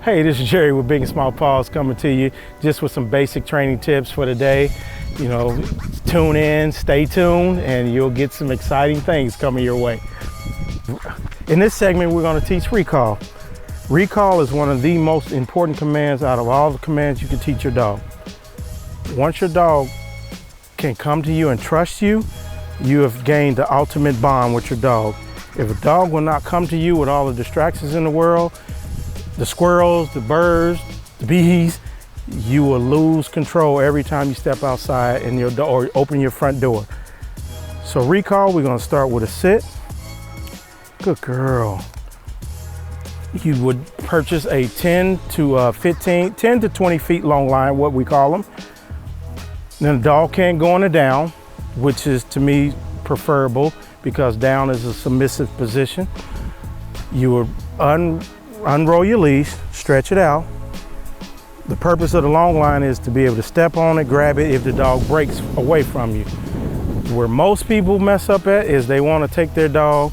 Hey, this is Jerry with Big N Small Paws coming to you just with some basic training tips for the day. You know, tune in, stay tuned, and you'll get some exciting things coming your way. In this segment, we're going to teach recall. Recall is one of the most important commands out of all the commands you can teach your dog. Once your dog can come to you and trust you, you have gained the ultimate bond with your dog. If a dog will not come to you with all the distractions in the world, the squirrels, the birds, the bees, you will lose control every time you step outside and or open your front door. So recall, we're gonna start with a sit. Good girl. You would purchase a 10 to 20 feet long line, what we call them. Then the dog can't go on a down, which is to me preferable because down is a submissive position. You would unroll your leash, stretch it out. The purpose of the long line is to be able to step on it, grab it if the dog breaks away from you. Where most people mess up at is they want to take their dog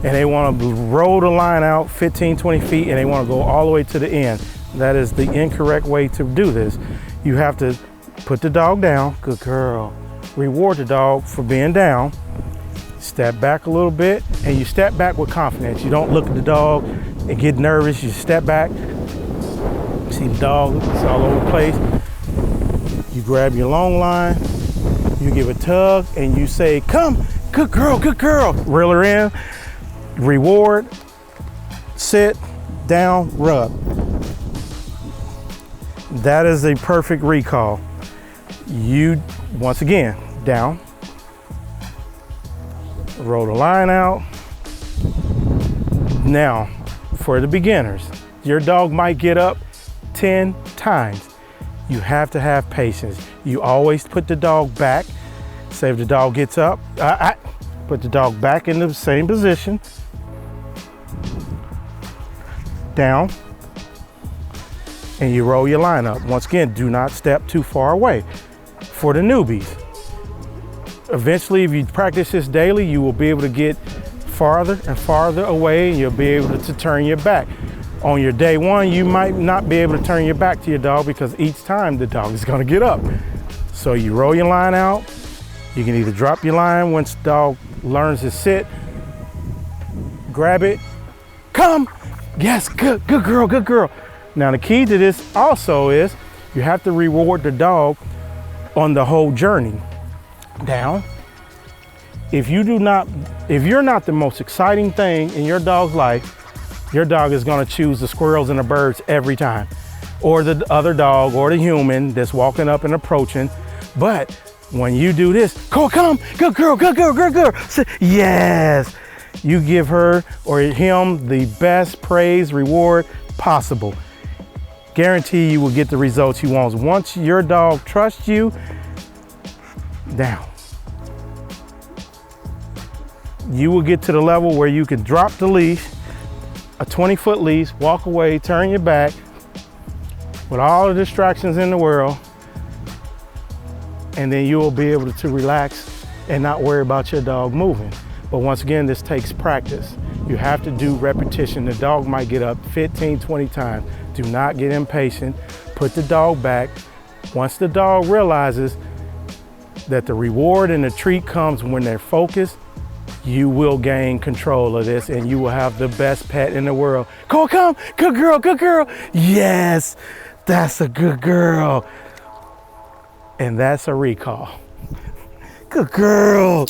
and they want to roll the line out 15, 20 feet and they want to go all the way to the end. That is the incorrect way to do this. You have to put the dog down, good girl. Reward the dog for being down. Step back a little bit and you step back with confidence. You don't look at the dog and get nervous. You step back. See the dog, it's all over the place. You grab your long line, you give a tug and you say, come, good girl, good girl. Reel her in, reward, sit, down, rub. That is a perfect recall. You, once again, down, roll the line out. Now, for the beginners, your dog might get up 10 times. You have to have patience. You always put the dog back. Say if the dog gets up, put the dog back in the same position. Down. And you roll your line up. Once again, do not step too far away. For the newbies, eventually if you practice this daily, you will be able to get farther and farther away and you'll be able to turn your back. On your day one, you might not be able to turn your back to your dog because each time the dog is gonna get up. So you roll your line out. You can either drop your line once the dog learns to sit, grab it, come, yes, good girl, good girl. Now the key to this also is you have to reward the dog on the whole journey. Down. If you're not the most exciting thing in your dog's life, your dog is gonna choose the squirrels and the birds every time, or the other dog or the human that's walking up and approaching. But when you do this, come, good girl, good girl, good girl. Yes, you give her or him the best praise, reward possible. Guarantee you will get the results you want. Once your dog trusts you, down. You will get to the level where you can drop the leash, a 20-foot leash, walk away, turn your back with all the distractions in the world, and then you will be able to relax and not worry about your dog moving. But once again, this takes practice. You have to do repetition. The dog might get up 15, 20 times. Do not get impatient. Put the dog back. Once the dog realizes that the reward and the treat comes when they're focused, you will gain control of this and you will have the best pet in the world. Come, good girl, good girl. Yes, that's a good girl. And that's a recall. Good girl.